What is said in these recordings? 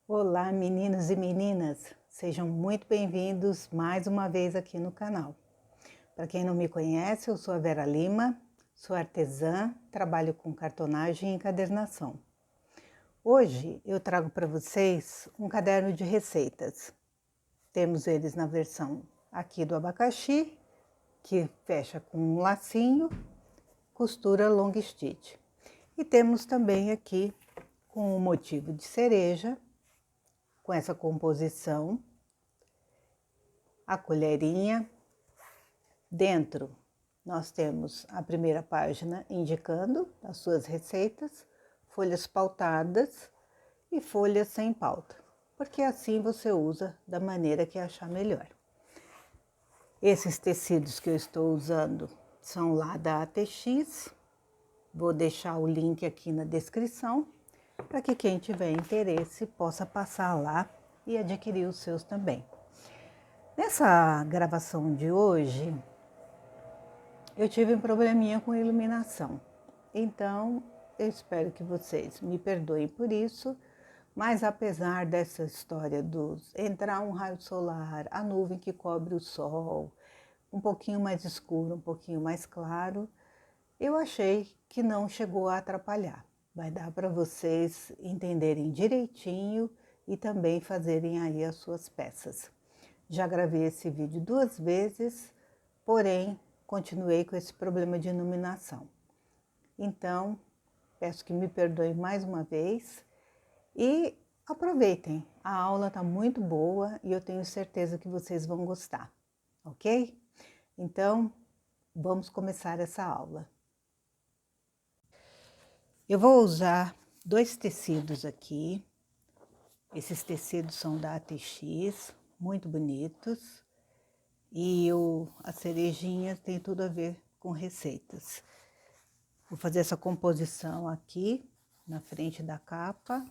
Olá, meninos e meninas! Sejam muito bem-vindos mais uma vez aqui no canal. Para quem não me conhece, eu sou a Vera Lima, sou artesã, trabalho com cartonagem e encadernação. Hoje eu trago para vocês um caderno de receitas. Temos eles na versão aqui do abacaxi, que fecha com um lacinho, costura long stitch. E temos também aqui com o motivo de cereja, com essa composição, a colherinha. Dentro nós temos a primeira página indicando as suas receitas, folhas pautadas e folhas sem pauta, porque assim você usa da maneira que achar melhor. Esses tecidos que eu estou usando são lá da ATX, vou deixar o link aqui na descrição, para que quem tiver interesse possa passar lá e adquirir os seus também. Nessa gravação de hoje, eu tive um probleminha com iluminação, então eu espero que vocês me perdoem por isso, mas apesar dessa história dos entrar um raio solar, a nuvem que cobre o sol, um pouquinho mais escuro, um pouquinho mais claro, eu achei que não chegou a atrapalhar. Vai dar para vocês entenderem direitinho e também fazerem aí as suas peças. Já gravei esse vídeo 2 vezes, porém continuei com esse problema de iluminação. Então, peço que me perdoem mais uma vez e aproveitem. A aula está muito boa e eu tenho certeza que vocês vão gostar, ok? Então, vamos começar essa aula. Eu vou usar 2 tecidos aqui. Esses tecidos são da ATX, muito bonitos. E a cerejinha tem tudo a ver com receitas. Vou fazer essa composição aqui na frente da capa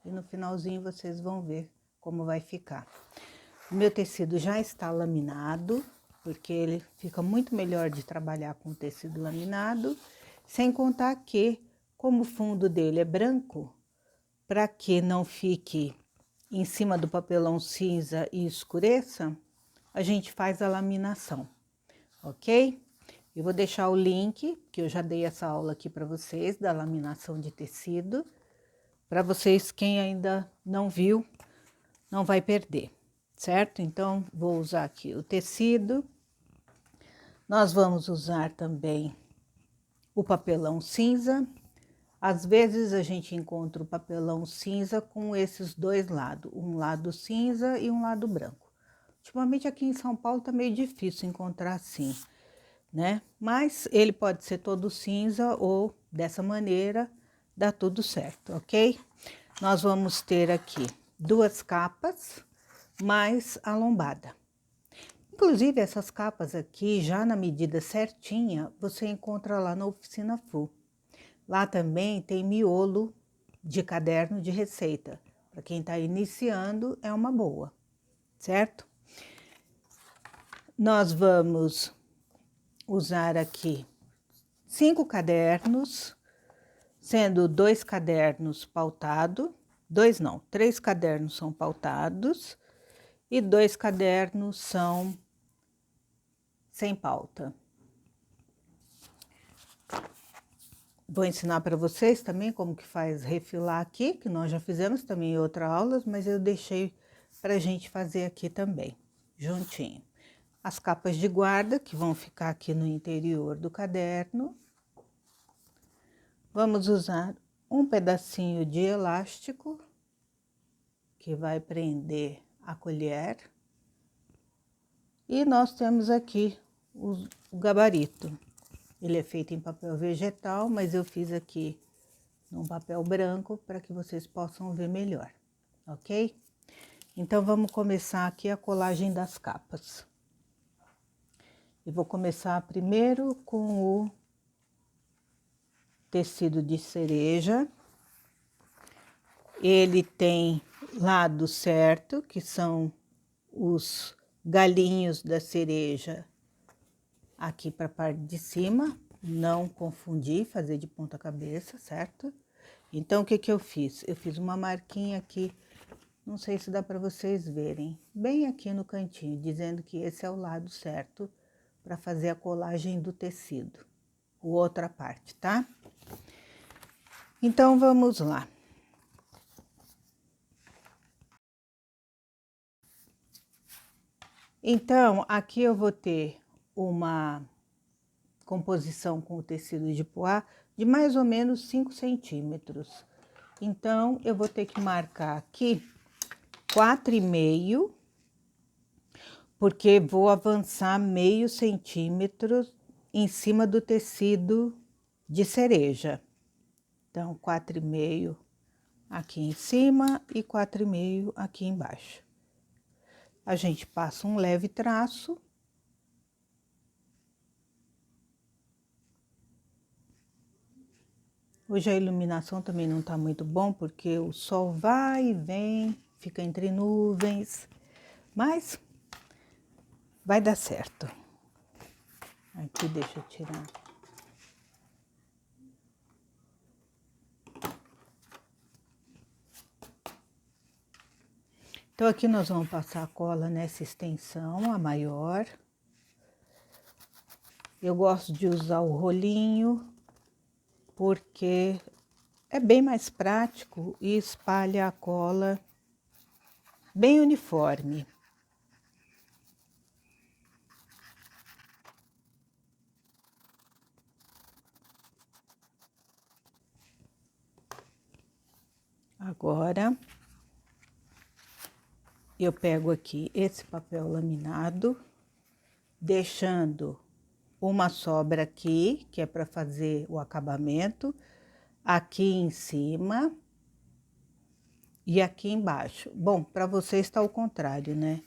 e no finalzinho vocês vão ver como vai ficar. O meu tecido já está laminado, porque ele fica muito melhor de trabalhar com tecido laminado, sem contar que, como o fundo dele é branco, para que não fique em cima do papelão cinza e escureça, a gente faz a laminação, ok? Eu vou deixar o link, que eu já dei essa aula aqui para vocês, da laminação de tecido. Para vocês, quem ainda não viu, não vai perder, certo? Então, vou usar aqui o tecido. Nós vamos usar também o papelão cinza. Às vezes, a gente encontra o papelão cinza com esses 2 lados, um lado cinza e um lado branco. Ultimamente, aqui em São Paulo, tá meio difícil encontrar assim, né? Mas ele pode ser todo cinza ou dessa maneira, dá tudo certo, ok? Nós vamos ter aqui 2 capas, mais a lombada. Inclusive, essas capas aqui, já na medida certinha, você encontra lá na Oficina Full. Lá também tem miolo de caderno de receita. Para quem está iniciando, é uma boa, certo? Nós vamos usar aqui 5 cadernos, sendo 2 cadernos pautados, 2 não, 3 cadernos são pautados e 2 cadernos são sem pauta. Vou ensinar para vocês também como que faz refilar aqui, que nós já fizemos também em outras aulas, mas eu deixei para a gente fazer aqui também, juntinho. As capas de guarda, que vão ficar aqui no interior do caderno. Vamos usar um pedacinho de elástico, que vai prender a colher. E nós temos aqui o gabarito. Ele é feito em papel vegetal, mas eu fiz aqui num papel branco para que vocês possam ver melhor, ok? Então, vamos começar aqui a colagem das capas. Eu vou começar primeiro com o tecido de cereja. Ele tem lado certo, que são os galinhos da cereja aqui para a parte de cima, não confundir, fazer de ponta cabeça, certo? Então, o que que eu fiz? Eu fiz uma marquinha aqui Não sei se dá para vocês verem, bem aqui no cantinho, dizendo que esse é o lado certo para fazer a colagem do tecido, a outra parte, tá? Então, vamos lá. Então, aqui eu vou ter uma composição com o tecido de poá de mais ou menos 5 centímetros. Então, eu vou ter que marcar aqui 4,5, porque vou avançar meio centímetro em cima do tecido de cereja. Então, 4,5 aqui em cima e 4,5 aqui embaixo. A gente passa um leve traço. Hoje a iluminação também não tá muito bom, porque o sol vai e vem, fica entre nuvens, mas vai dar certo. Aqui, deixa eu tirar. Então, aqui nós vamos passar a cola nessa extensão, a maior. Eu gosto de usar o rolinho, porque é bem mais prático e espalha a cola bem uniforme. Agora, eu pego aqui esse papel laminado, deixando uma sobra aqui, que é para fazer o acabamento, aqui em cima e aqui embaixo. Bom, para você está ao contrário, né?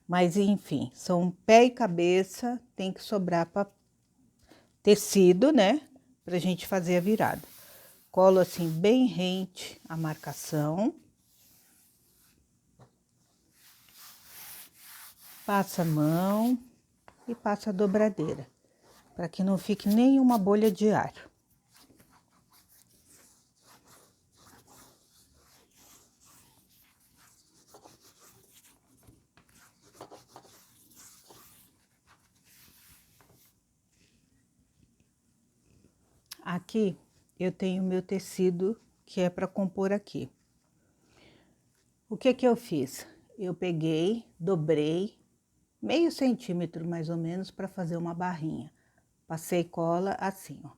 Mas enfim, são pé e cabeça, tem que sobrar para tecido, né? Pra gente fazer a virada. Colo assim bem rente a marcação. Passa a mão e passa a dobradeira, para que não fique nenhuma bolha de ar. Aqui eu tenho meu tecido que é para compor aqui. O que que eu fiz? Eu peguei, dobrei meio centímetro mais ou menos para fazer uma barrinha. Passei cola assim, ó.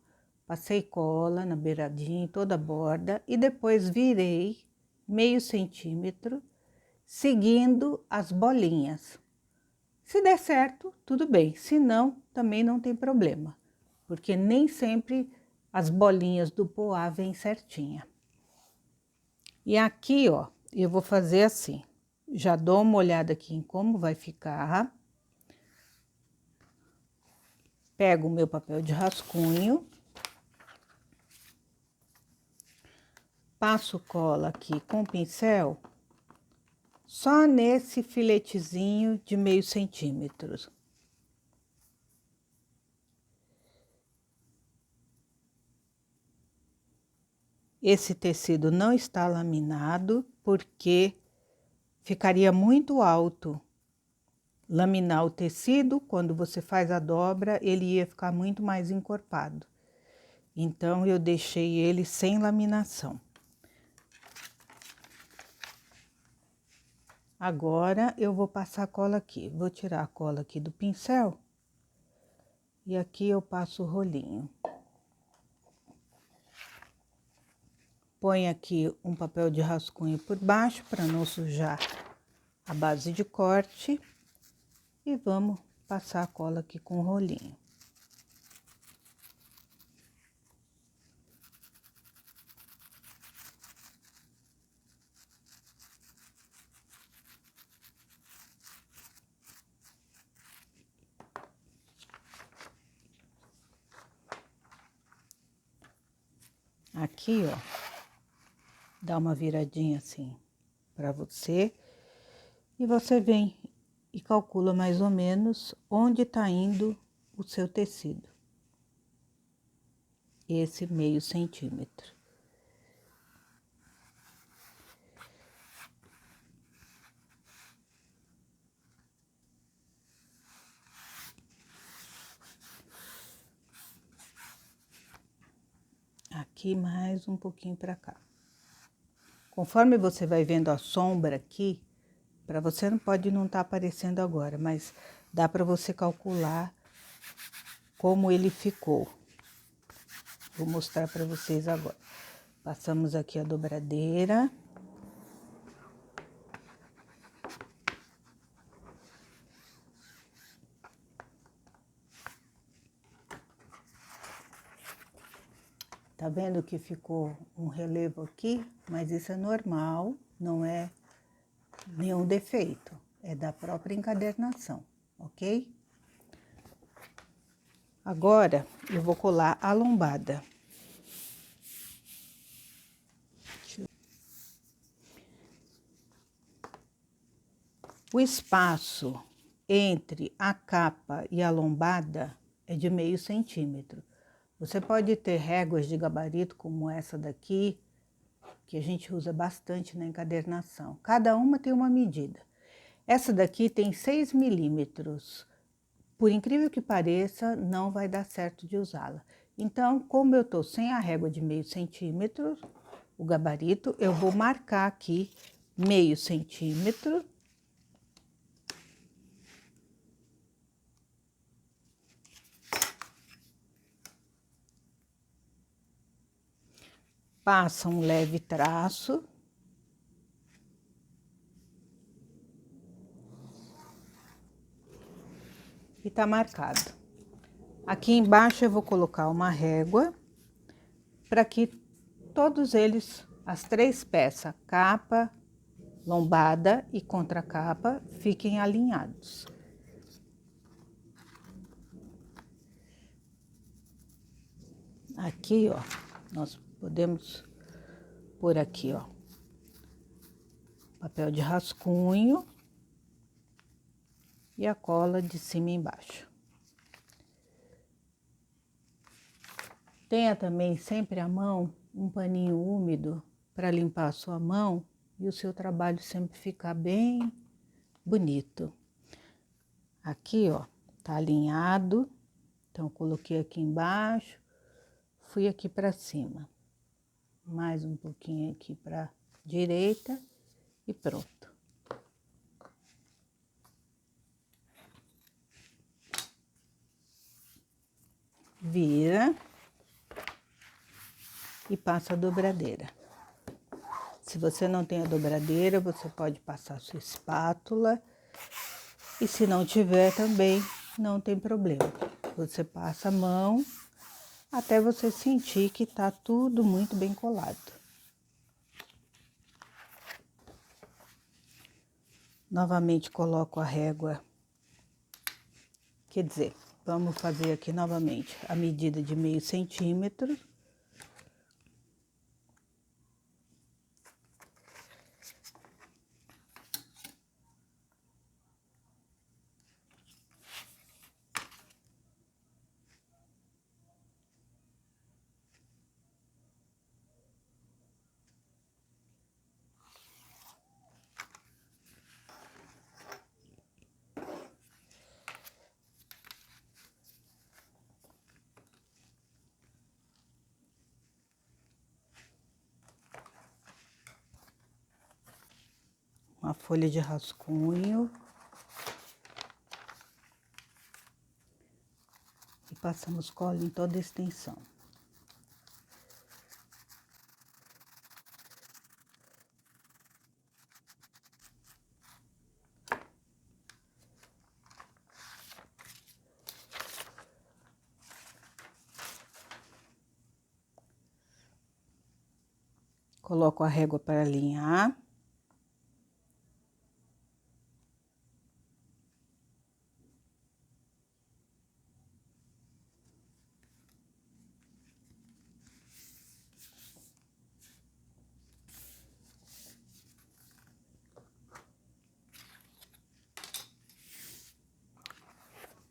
Passei cola na beiradinha, em toda a borda, e depois virei meio centímetro, seguindo as bolinhas. Se der certo, tudo bem. Se não, também não tem problema, porque nem sempre as bolinhas do poá vêm certinha. E aqui, ó, eu vou fazer assim. Já dou uma olhada aqui em como vai ficar. Pego o meu papel de rascunho. Passo cola aqui com o pincel, só nesse filetezinho de meio centímetro. Esse tecido não está laminado, porque ficaria muito alto laminar o tecido. Quando você faz a dobra, ele ia ficar muito mais encorpado. Então, eu deixei ele sem laminação. Agora, eu vou passar a cola aqui. Vou tirar a cola aqui do pincel. E aqui eu passo o rolinho. Põe aqui um papel de rascunho por baixo para não sujar a base de corte. E vamos passar a cola aqui com o rolinho. Aqui, ó, dá uma viradinha assim para você. E você vem e calcula mais ou menos onde tá indo o seu tecido. Esse meio centímetro. aqui, mais um pouquinho para cá. Conforme você vai vendo a sombra aqui, para você pode não estar aparecendo agora, mas dá para você calcular como ele ficou. Vou mostrar para vocês agora. Passamos aqui a dobradeira. Tá vendo que ficou um relevo aqui? Mas isso é normal, não é nenhum defeito. É da própria encadernação, ok? Agora, eu vou colar a lombada. O espaço entre a capa e a lombada é de meio centímetro. Você pode ter réguas de gabarito como essa daqui, que a gente usa bastante na encadernação. Cada uma tem uma medida. Essa daqui tem 6 milímetros. Por incrível que pareça, não vai dar certo de usá-la. Então, como eu tô sem a régua de meio centímetro, o gabarito, eu vou marcar aqui meio centímetro. Passa um leve traço. E tá marcado. Aqui embaixo eu vou colocar uma régua para que todos eles, as 3 peças, capa, lombada e contracapa, fiquem alinhados. Aqui, ó, nós podemos pôr aqui, ó, papel de rascunho e a cola de cima e embaixo. Tenha também sempre à mão um paninho úmido para limpar a sua mão e o seu trabalho sempre ficar bem bonito. Aqui, ó, tá alinhado, então coloquei aqui embaixo, fui aqui para cima. Mais um pouquinho aqui para direita e pronto. Vira e passa a dobradeira. Se você não tem a dobradeira, você pode passar a sua espátula. E se não tiver também, não tem problema. Você passa a mão até você sentir que tá tudo muito bem colado. Novamente coloco a régua. Quer dizer, vamos fazer aqui novamente a medida de meio centímetro. Uma folha de rascunho. E passamos cola em toda a extensão. Coloco a régua para alinhar.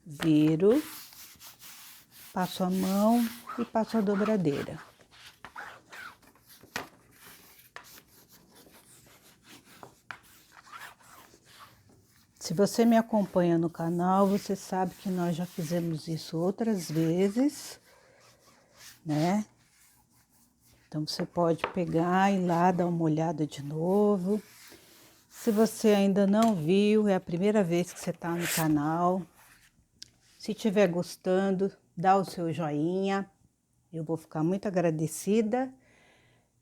Viro, passo a mão e passo a dobradeira. Se você me acompanha no canal, você sabe que nós já fizemos isso outras vezes, né? Então, você pode pegar e ir lá dar uma olhada de novo. Se você ainda não viu, é a primeira vez que você está no canal. Se estiver gostando, dá o seu joinha. Eu vou ficar muito agradecida.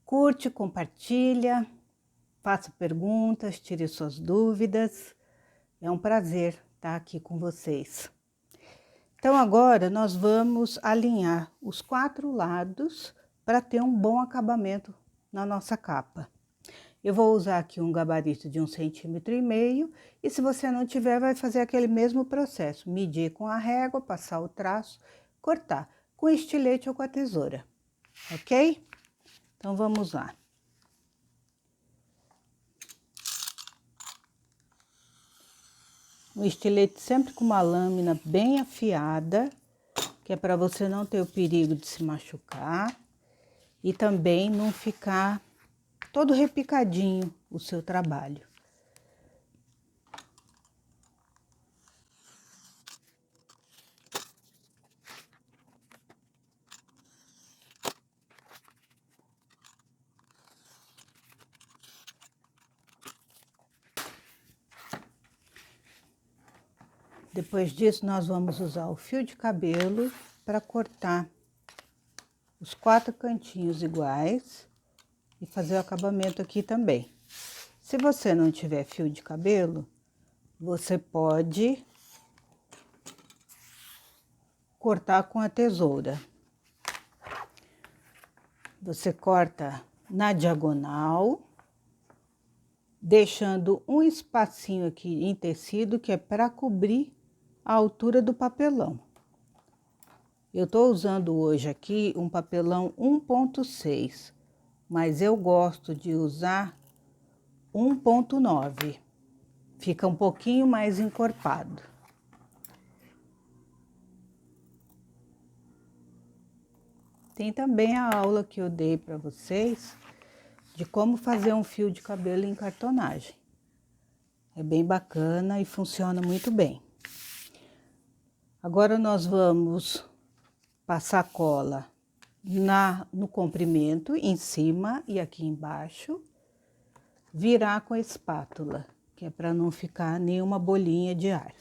Curte, compartilha, faça perguntas, tire suas dúvidas. É um prazer estar aqui com vocês. Então, agora nós vamos alinhar os 4 lados para ter um bom acabamento na nossa capa. Eu vou usar aqui um gabarito de 1,5 cm e se você não tiver, vai fazer aquele mesmo processo. Medir com a régua, passar o traço, cortar com estilete ou com a tesoura, ok? Então, vamos lá. O estilete sempre com uma lâmina bem afiada, que é para você não ter o perigo de se machucar e também não ficar todo repicadinho o seu trabalho. Depois disso, nós vamos usar o fio de cabelo para cortar os 4 cantinhos iguais e fazer o acabamento aqui também. Se você não tiver fio de cabelo, você pode cortar com a tesoura. Você corta na diagonal, deixando um espacinho aqui em tecido que é para cobrir a altura do papelão. Eu tô usando hoje aqui um papelão 1,6, mas eu gosto de usar 1,9. Fica um pouquinho mais encorpado. Tem também a aula que eu dei para vocês de como fazer um fio de cabelo em cartonagem. É bem bacana e funciona muito bem. Agora nós vamos passar cola no comprimento, em cima e aqui embaixo. Virar com a espátula, que é para não ficar nenhuma bolinha de ar.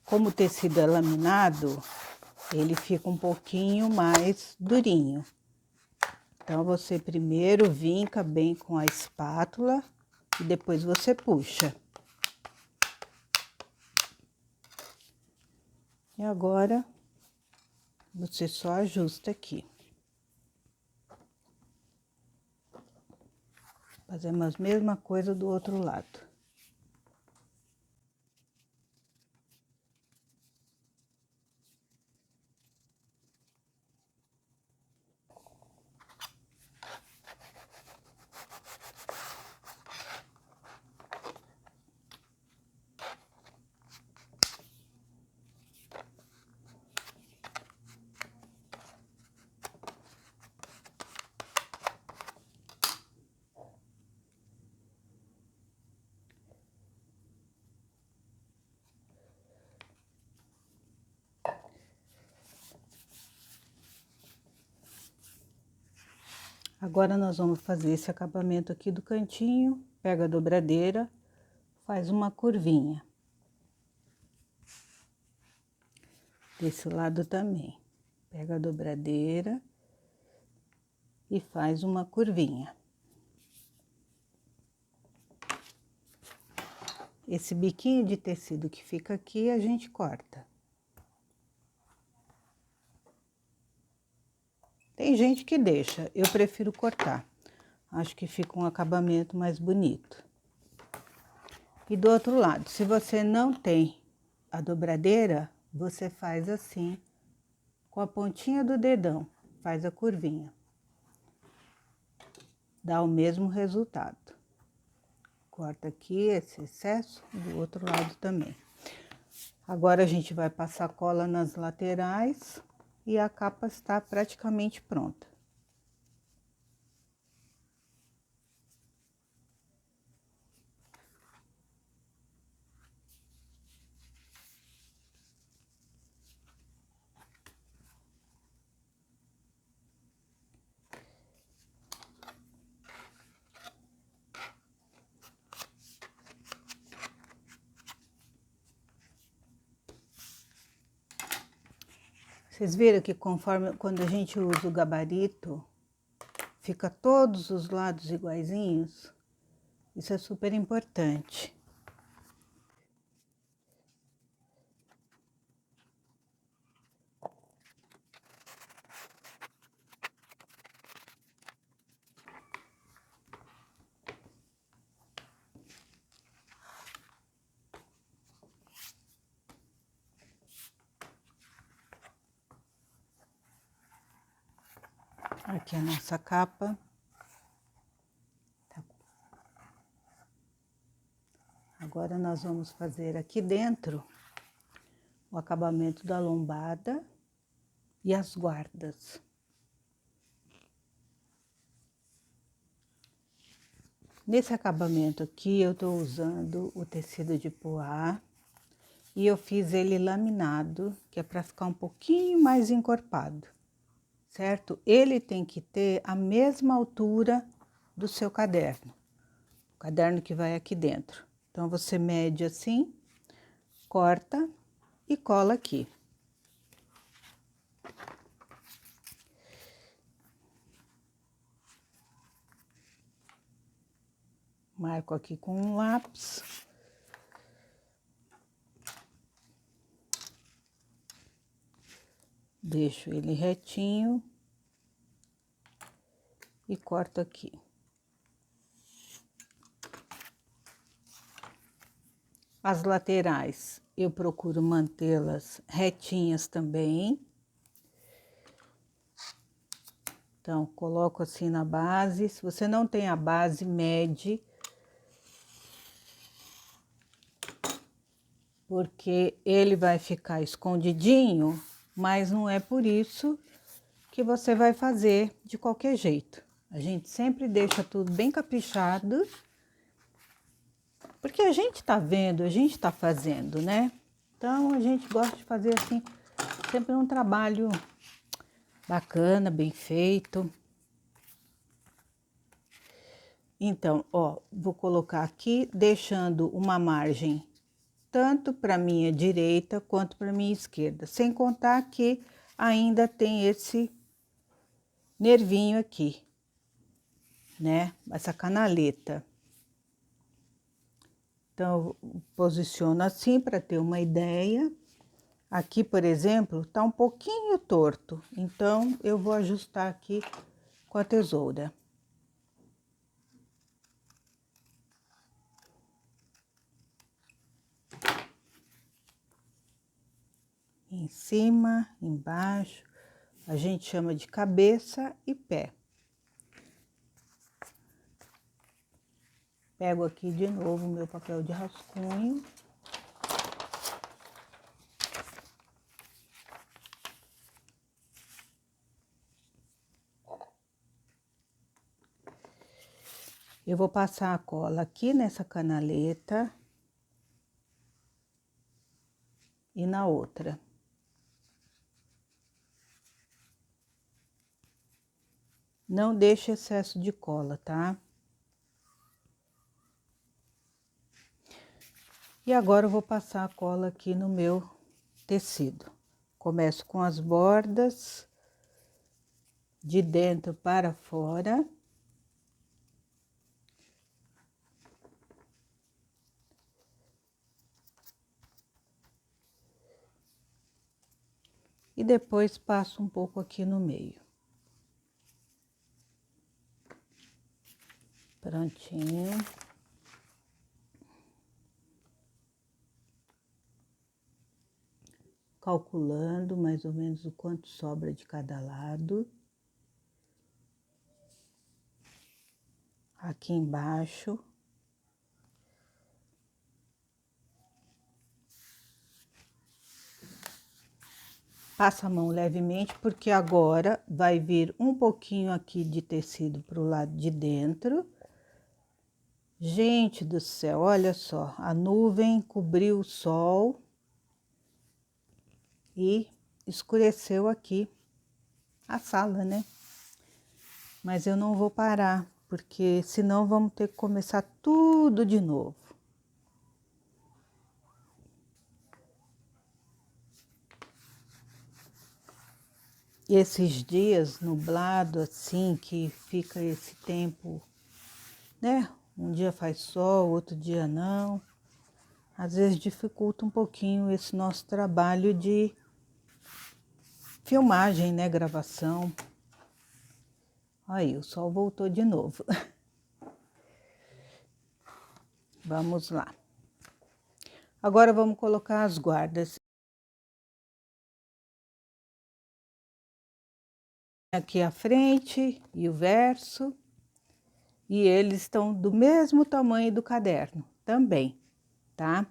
Como o tecido é laminado, ele fica um pouquinho mais durinho. Então, você primeiro vinca bem com a espátula e depois você puxa. E agora, você só ajusta aqui. Fazemos a mesma coisa do outro lado. Agora, nós vamos fazer esse acabamento aqui do cantinho, pega a dobradeira, faz uma curvinha. Desse lado também. Pega a dobradeira e faz uma curvinha. Esse biquinho de tecido que fica aqui, a gente corta. Tem gente que deixa, eu prefiro cortar. Acho que fica um acabamento mais bonito. E do outro lado, se você não tem a dobradeira, você faz assim, com a pontinha do dedão, faz a curvinha. Dá o mesmo resultado. Corta aqui esse excesso, do outro lado também. Agora, a gente vai passar cola nas laterais e a capa está praticamente pronta. Vocês viram que quando a gente usa o gabarito, fica todos os lados iguaizinhos? Isso é super importante. Aqui a nossa capa. Tá. Agora nós vamos fazer aqui dentro o acabamento da lombada e as guardas. Nesse acabamento aqui eu tô usando o tecido de poá e eu fiz ele laminado, que é para ficar um pouquinho mais encorpado, certo? Ele tem que ter a mesma altura do seu caderno, o caderno que vai aqui dentro. Então você mede assim, corta e cola aqui. Marco aqui com um lápis. Deixo ele retinho e corto aqui. As laterais eu procuro mantê-las retinhas também. Então, coloco assim na base. Se você não tem a base, mede. Porque ele vai ficar escondidinho, mas não é por isso que você vai fazer de qualquer jeito. A gente sempre deixa tudo bem caprichado, porque a gente tá vendo, a gente tá fazendo, né? Então, a gente gosta de fazer assim, sempre um trabalho bacana, bem feito. Então, ó, vou colocar aqui, deixando uma margem tanto para minha direita quanto para minha esquerda, sem contar que ainda tem esse nervinho aqui, né? Essa canaleta. Então, eu posiciono assim para ter uma ideia. Aqui, por exemplo, tá um pouquinho torto, então eu vou ajustar aqui com a tesoura. Em cima, embaixo, a gente chama de cabeça e pé. Pego aqui de novo o meu papel de rascunho. Eu vou passar a cola aqui nessa canaleta e na outra. Não deixe excesso de cola, tá? E agora eu vou passar a cola aqui no meu tecido. Começo com as bordas de dentro para fora. E depois passo um pouco aqui no meio. Prontinho. Calculando mais ou menos o quanto sobra de cada lado. Aqui embaixo. Passa a mão levemente, porque agora vai vir um pouquinho aqui de tecido para o lado de dentro. Gente do céu, olha só, a nuvem cobriu o sol e escureceu aqui a sala, né? Mas eu não vou parar, porque senão vamos ter que começar tudo de novo. esses dias nublado assim, que fica esse tempo, né? Um dia faz sol, outro dia não. Às vezes dificulta um pouquinho esse nosso trabalho de filmagem, né? Gravação. Aí, o sol voltou de novo. Vamos lá. Agora vamos colocar as guardas. Aqui a frente e o verso. E eles estão do mesmo tamanho do caderno também, tá?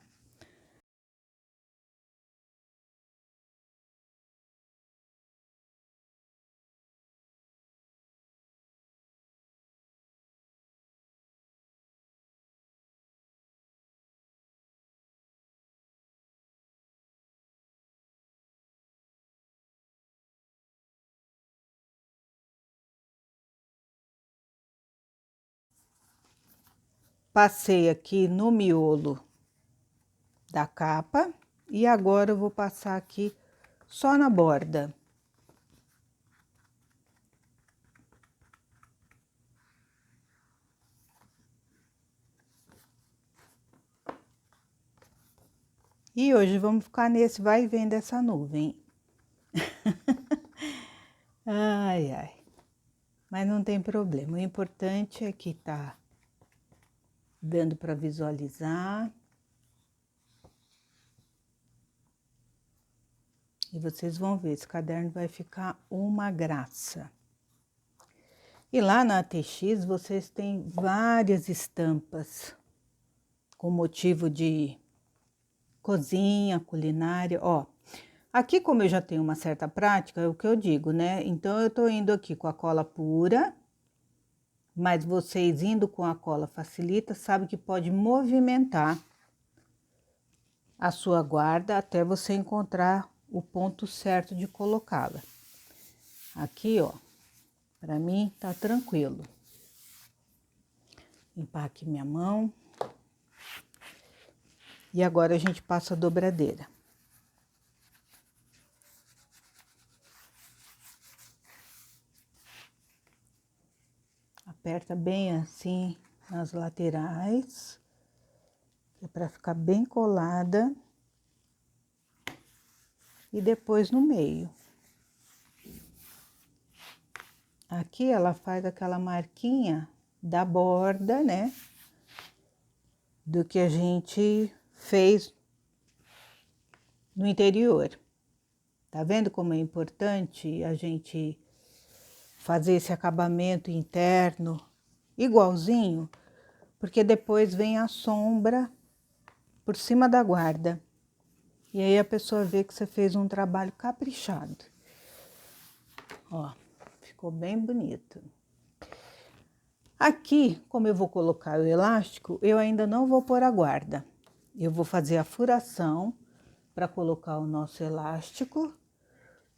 Passei aqui no miolo da capa e agora eu vou passar aqui só na borda. E hoje vamos ficar nesse vai e vem dessa nuvem. Ai, ai. Mas não tem problema. O importante é que tá dando para visualizar. E vocês vão ver, esse caderno vai ficar uma graça. E lá na ATX vocês têm várias estampas com motivo de cozinha, culinária, ó. Aqui, como eu já tenho uma certa prática, é o que eu digo, né? Então, eu tô indo aqui com a cola pura, mas vocês indo com a cola facilita, sabe que pode movimentar a sua guarda até você encontrar o ponto certo de colocá-la. Aqui, ó, pra mim tá tranquilo. Limpar aqui minha mão. E agora a gente passa a dobradeira. Aperta bem assim nas laterais, que é para ficar bem colada. E depois no meio. Aqui ela faz aquela marquinha da borda, né? Do que a gente fez no interior. Tá vendo como é importante a gente fazer esse acabamento interno igualzinho? Porque depois vem a sombra por cima da guarda. E aí a pessoa vê que você fez um trabalho caprichado. Ó, ficou bem bonito. Aqui, como eu vou colocar o elástico, eu ainda não vou pôr a guarda. Eu vou fazer a furação para colocar o nosso elástico,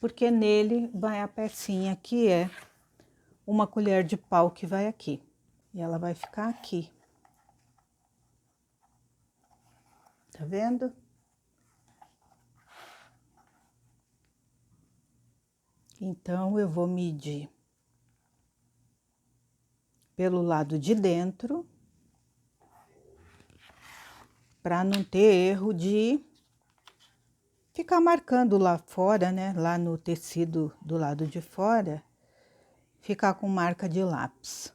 porque nele vai a pecinha que é uma colher de pau que vai aqui. E ela vai ficar aqui. Tá vendo? Então, eu vou medir pelo lado de dentro, para não ter erro de ficar marcando lá fora, né? Lá no tecido do lado de fora, ficar com marca de lápis.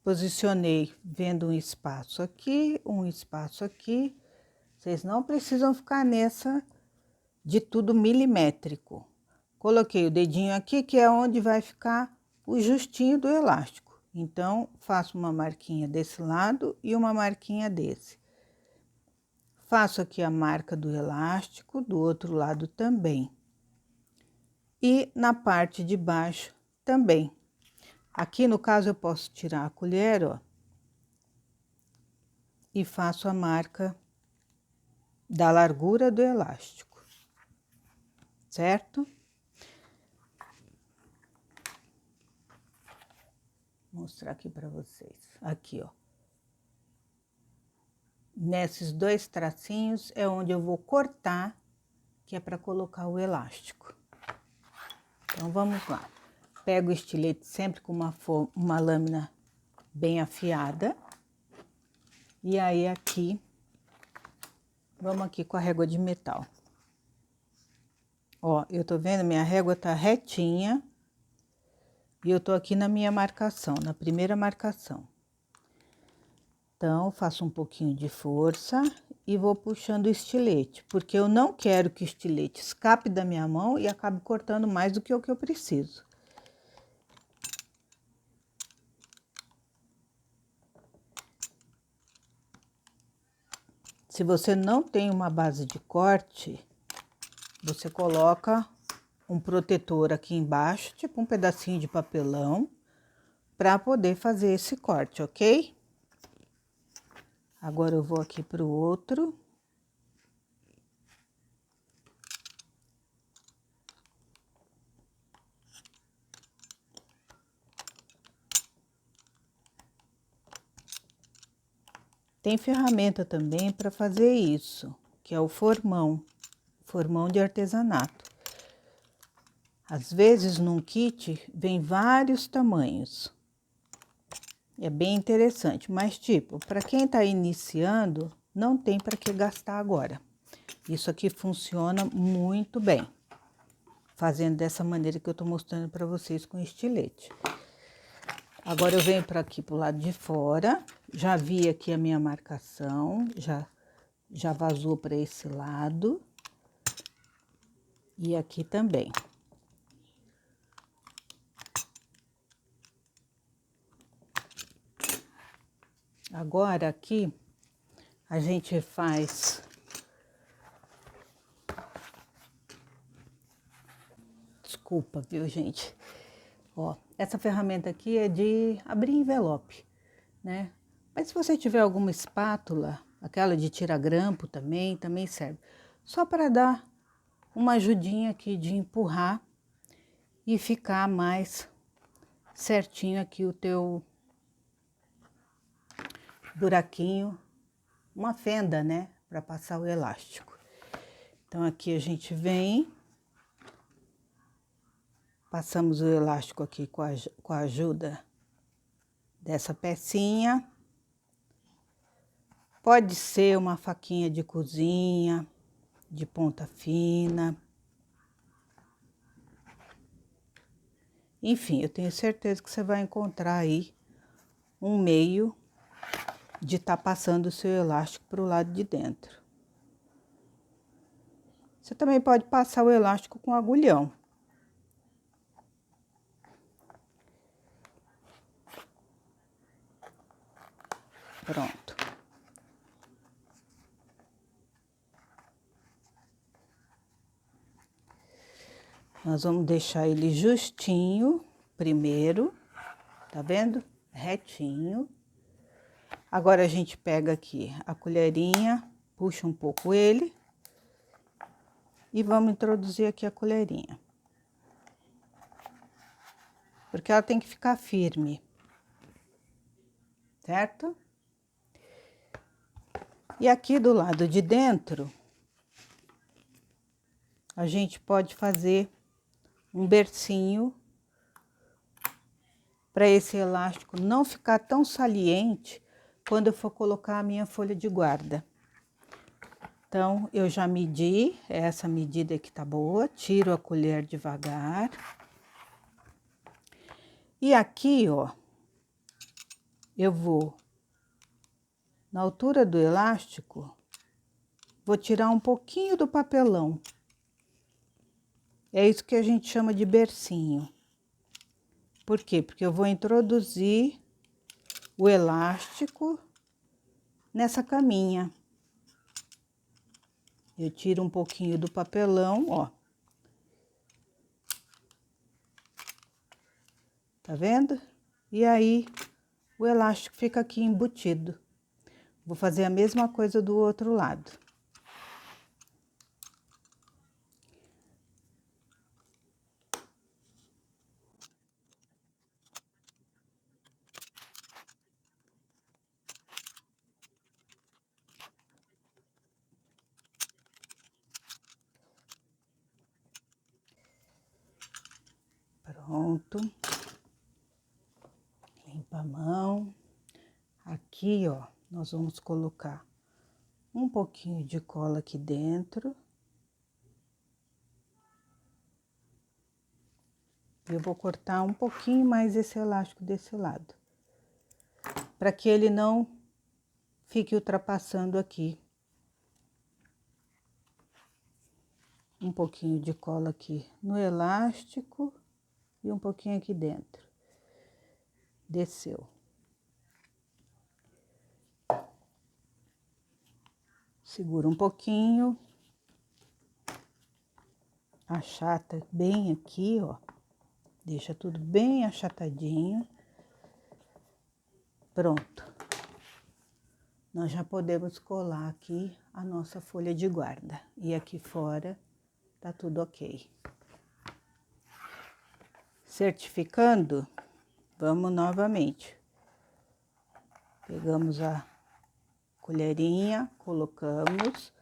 Posicionei vendo um espaço aqui, um espaço aqui. Vocês não precisam ficar nessa de tudo milimétrico. Coloquei o dedinho aqui, que é onde vai ficar o justinho do elástico. Então, faço uma marquinha desse lado e uma marquinha desse. Faço aqui a marca do elástico, do outro lado também. E na parte de baixo também. Aqui, no caso, eu posso tirar a colher, ó. E faço a marca da largura do elástico. Certo? Vou mostrar aqui para vocês. Aqui, ó. nesses 2 tracinhos é onde eu vou cortar, que é para colocar o elástico. Então, vamos lá. Pego o estilete sempre com uma lâmina bem afiada. E aí, aqui, vamos aqui com a régua de metal. Ó, eu tô vendo, minha régua tá retinha. E eu tô aqui na minha marcação, na primeira marcação. Então, faço um pouquinho de força e vou puxando o estilete, porque eu não quero que o estilete escape da minha mão e acabe cortando mais do que o que eu preciso. Se você não tem uma base de corte, você coloca um protetor aqui embaixo, tipo um pedacinho de papelão, para poder fazer esse corte, ok? Agora eu vou aqui pro outro. Tem ferramenta também para fazer isso, que é o formão de artesanato. Às vezes, num kit, vem vários tamanhos. É bem interessante, mas tipo, para quem está iniciando, não tem para que gastar agora. Isso aqui funciona muito bem, fazendo dessa maneira que eu tô mostrando para vocês com estilete. Agora eu venho para aqui pro lado de fora, já vi aqui a minha marcação, já vazou para esse lado. E aqui também. Agora aqui a gente faz desculpa, viu, gente? Ó, essa ferramenta aqui é de abrir envelope, né? Mas se você tiver alguma espátula, aquela de tirar grampo também serve. Só para dar uma ajudinha aqui de empurrar e ficar mais certinho aqui o teu buraquinho, uma fenda, né? Para passar o elástico. Então, aqui a gente vem, passamos o elástico aqui com a ajuda dessa pecinha. Pode ser uma faquinha de cozinha, de ponta fina. Enfim, eu tenho certeza que você vai encontrar aí um meio de estar passando o seu elástico para o lado de dentro. Você também pode passar o elástico com agulhão. Pronto. Nós vamos deixar ele justinho primeiro, tá vendo? Retinho. Agora a gente pega aqui a colherinha, puxa um pouco ele e vamos introduzir aqui a colherinha. Porque ela tem que ficar firme, certo? E aqui do lado de dentro, a gente pode fazer um bercinho para esse elástico não ficar tão saliente quando eu for colocar a minha folha de guarda. Então, eu já medi, essa medida aqui tá boa, tiro a colher devagar. E aqui, ó, eu vou, na altura do elástico, vou tirar um pouquinho do papelão. É isso que a gente chama de bercinho. Por quê? Porque eu vou introduzir o elástico nessa caminha. Eu tiro um pouquinho do papelão, ó. Tá vendo? E aí, o elástico fica aqui embutido. Vou fazer a mesma coisa do outro lado. Pronto. Limpa a mão. Aqui, ó, nós vamos colocar um pouquinho de cola aqui dentro. Eu vou cortar um pouquinho mais esse elástico desse lado, para que ele não fique ultrapassando aqui. Um pouquinho de cola aqui no elástico e um pouquinho aqui dentro. Desceu. Segura um pouquinho. Achata bem aqui, ó. Deixa tudo bem achatadinho. Pronto. Nós já podemos colar aqui a nossa folha de guarda. E aqui fora tá tudo ok. Certificando, vamos novamente. Pegamos a colherinha, colocamos.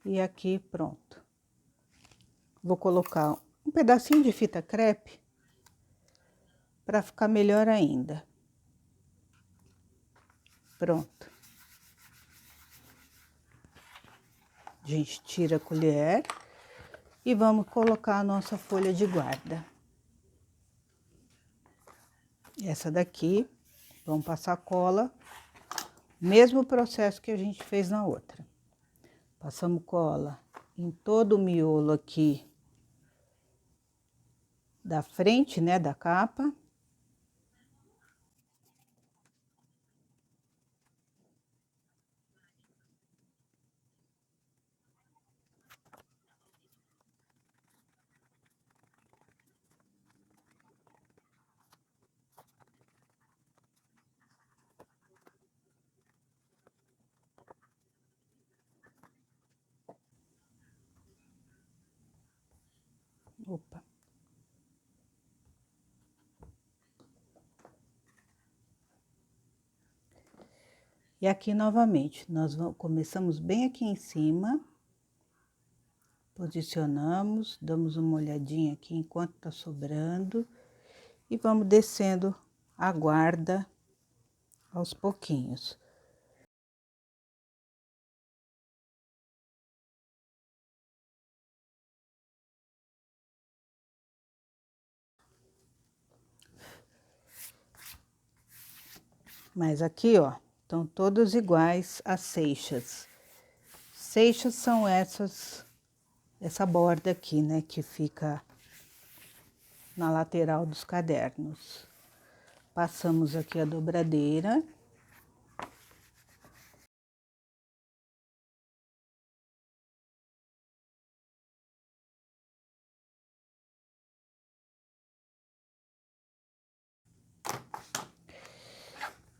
E aqui pronto. Vou colocar um pedacinho de fita crepe para ficar melhor ainda. Pronto. A gente tira a colher e vamos colocar a nossa folha de guarda. Essa daqui, vamos passar cola, mesmo processo que a gente fez na outra. Passamos cola em todo o miolo aqui da frente, né, da capa. Opa. E aqui novamente, nós começamos bem aqui em cima, posicionamos, damos uma olhadinha aqui enquanto tá sobrando e vamos descendo a guarda aos pouquinhos. Mas aqui, ó, estão todos iguais as seixas. Seixas são essa borda aqui, né, que fica na lateral dos cadernos. Passamos aqui a dobradeira.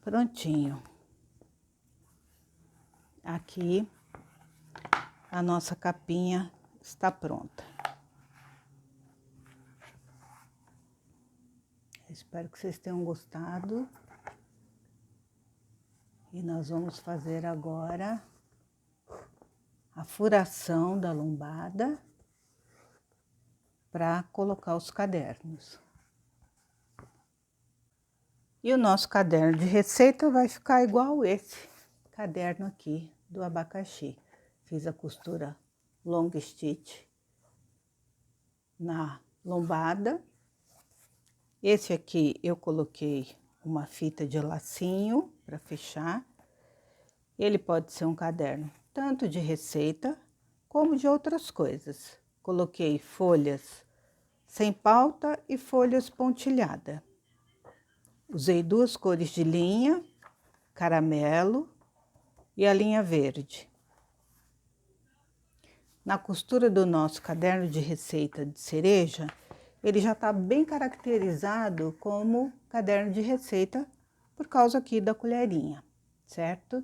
Prontinho. Aqui a nossa capinha está pronta. Espero que vocês tenham gostado. E nós vamos fazer agora a furação da lombada para colocar os cadernos. E o nosso caderno de receita vai ficar igual esse caderno aqui do abacaxi. Fiz a costura long stitch na lombada. Esse aqui eu coloquei uma fita de lacinho para fechar. Ele pode ser um caderno tanto de receita como de outras coisas. Coloquei folhas sem pauta e folhas pontilhada. Usei duas cores de linha, caramelo e a linha verde. Na costura do nosso caderno de receita de cereja, ele já está bem caracterizado como caderno de receita por causa aqui da colherinha, certo?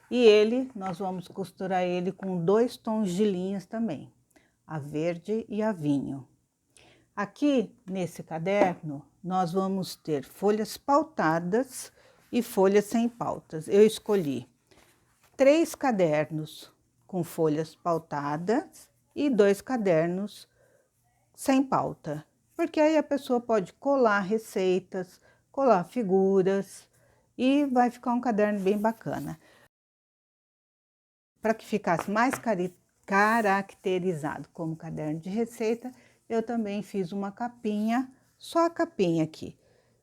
E ele, nós vamos costurar ele com 2 tons de linhas também, a verde e a vinho. Aqui, nesse caderno, nós vamos ter folhas pautadas e folhas sem pautas. Eu escolhi 3 cadernos com folhas pautadas e 2 cadernos sem pauta, porque aí a pessoa pode colar receitas, colar figuras e vai ficar um caderno bem bacana. Para que ficasse mais caracterizado como caderno de receita, eu também fiz uma capinha, só a capinha aqui,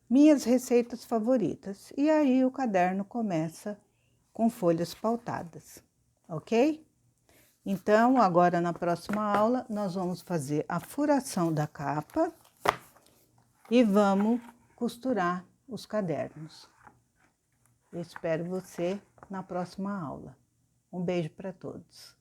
minhas receitas favoritas. E aí o caderno começa com folhas pautadas, ok? Então, agora na próxima aula, nós vamos fazer a furação da capa e vamos costurar os cadernos. Eu espero você na próxima aula. Um beijo para todos.